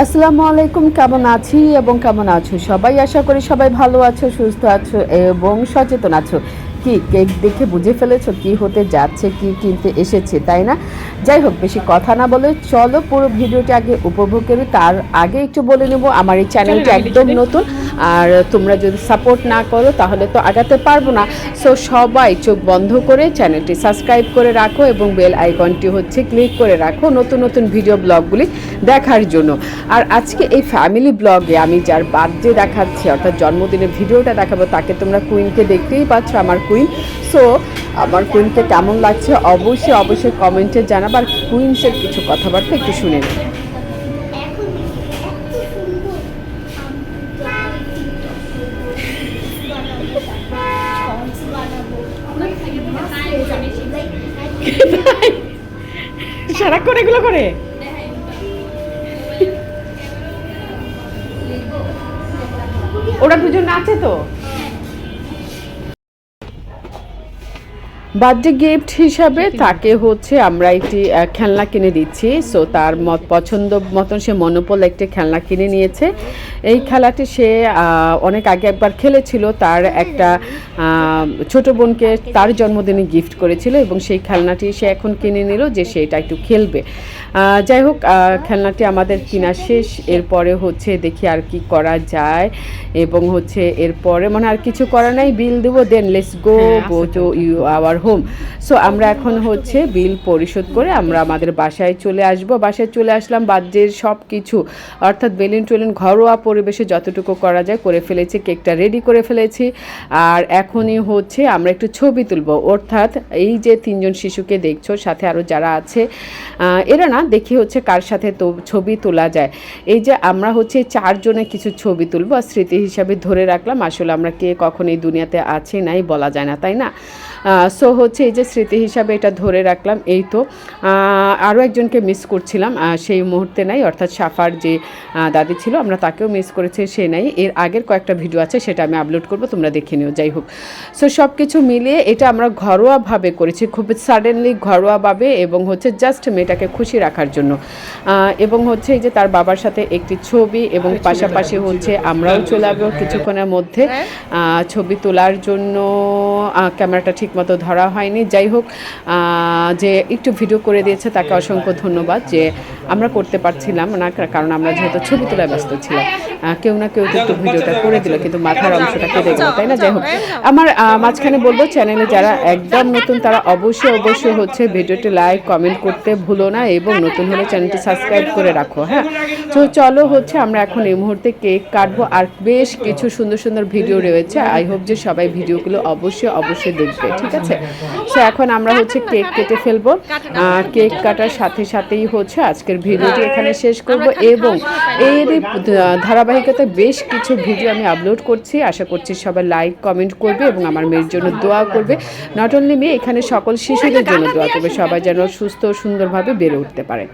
আসসালামু আলাইকুম, কেমন আছি এবং কেমন আছো সবাই? আশা করি সবাই ভালো আছো, সুস্থ আছো এবং সচেতন আছো। কি কেক দেখে বুঝে ফেলেছো কি হতে যাচ্ছে, কি কিনতে এসেছে, তাই না? যাই হোক, বেশি কথা না বলে চলো পুরো ভিডিওটি আগে উপভোগ করি। তার আগে একটু বলে নেব, আমার এই চ্যানেলটি একদম নতুন, আর তোমরা যদি সাপোর্ট না করো তাহলে তো আগাতে পারবো না। সো সবাই চোখ বন্ধ করে চ্যানেলটি সাবস্ক্রাইব করে রাখো এবং বেল আইকনটি ক্লিক করে রাখো নতুন নতুন ভিডিও ব্লগগুলি দেখার জন্য। আর আজকে এই ফ্যামিলি ব্লগে আমি যার বার্থডে দেখাচ্ছি, অর্থাৎ জন্মদিনের ভিডিওটা দেখাবো, তাকে তোমরা কুইনকে দেখতেই পাচ্ছ, আমার কুইন। সো আমার কুইনকে কেমন লাগছে অবশ্যই কমেন্টে জানাবো, আর কুইন্সের কিছু কথাবার্তা একটু শুনে নেব। সারাক্ষণ এগুলো করে ওরা দুজন আছে তো। বার্থডে গিফট হিসাবে তাকে আমরা একটি খেলনা কিনে দিচ্ছি। সো তার পছন্দ মতন সে মনোপল একটি খেলনা কিনে নিয়েছে। এই খেলাটি সে অনেক আগে একবার খেলেছিল, তার একটা ছোট বোনকে তার জন্মদিনে গিফট করেছিল এবং সেই খেলনাটি সে এখন কিনে নিল যে সে এটা একটু খেলবে। যাই হোক, খেলনাটি আমাদের কিনা শেষ। এরপরে দেখি আর কি করা যায়, এবং এরপরে মনে আর কিছু করা নাই, বিল দেবো, then let's go to our home. So আমরা এখন বিল পরিশোধ করে আমরা আমাদের বাসায় চলে আসব। বাসায় চলে আসলাম, বার্থডের সব কিছু অর্থাৎ বেলুন টেলুন ঘরোয়া পরিবেশে যতটুকু করা যায় করে ফেলেছি, কেকটা রেডি করে ফেলেছি। আর এখনই আমরা একটু ছবি তুলব, অর্থাৎ এই যে তিনজন শিশুকে দেখছো, সাথে আরও যারা আছে এরা না দেখি কার সাথে তো ছবি তোলা যায়। এই যে আমরা চারজনে কিছু ছবি তুলব আর স্মৃতি হিসাবে ধরে রাখলাম। আসলে আমরা কে কখন এই দুনিয়াতে আছে নাই বলা যায় না, তাই না? সো এই যে স্মৃতি হিসাবে এটা ধরে রাখলাম। এই তো আরও একজনকে মিস করছিলাম, সেই মুহূর্তে নাই, অর্থাৎ সাফার যে দাদি ছিল আমরা তাকেও মিস করেছি, সে নাই। এর আগের কয়েকটা ভিডিও আছে, সেটা আমি আপলোড করব, তোমরা দেখে নিও। যাই হোক, সো সব কিছু মিলিয়ে এটা আমরা ঘরোয়াভাবে করেছি, খুব সাডেনলি ঘরোয়াভাবে, এবং জাস্ট মেয়েটাকে খুশি রাখার জন্য। এবং এই যে তার বাবার সাথে একটি ছবি, এবং পাশাপাশি আমরাও চলে আসবো কিছুক্ষণের মধ্যে ছবি তোলার জন্য। ক্যামেরাটা ঠিকমতো ধরা হয়নি। যাই হোক, যে একটু ভিডিও করে দিয়েছে তাকে অসংখ্য ধন্যবাদ। যে আমরা করতে পারছিলাম না, কারণ আমরা যেহেতু ছবি তোলায় ব্যস্ত ছিলাম। কেউ না কেউ একটু ভিডিওটা করে দিল, কিন্তু মাথার অংশটা কেটে গেল, তাই না? যাই হোক, আমার মাঝখানে বলবো, চ্যানেলে যারা একদম নতুন তারা অবশ্যই ভিডিওটি লাইক কমেন্ট করতে ভুলো না, এবং নতুন হলে চ্যানেলটি সাবস্ক্রাইব করে রাখো। হ্যাঁ, তো চলো আমরা এখন এই মুহূর্তে কেক কাটবো, আর বেশ কিছু সুন্দর সুন্দর ভিডিও রয়েছে। আই হোপ যে সবাই ভিডিওগুলো অবশ্যই দেখবে, ঠিক আছে? সো এখন আমরা কেক কেটে ফেলবো। কেক কাটার সাথে সাথেই আজকের ভিডিওটি এখানে শেষ করব, এবং এর ধারাবাহিকতায় বেশ কিছু ভিডিও আমি আপলোড করছি। আশা করছি সবাই লাইক কমেন্ট করবে এবং আমার মেয়ের জন্য দোয়া করবে। নট অনলি মেয়ে, এখানে সকল শিশুদের জন্য দোয়া করবে, সবাই যেন সুস্থ ও সুন্দরভাবে বেড়ে উঠতে পারে।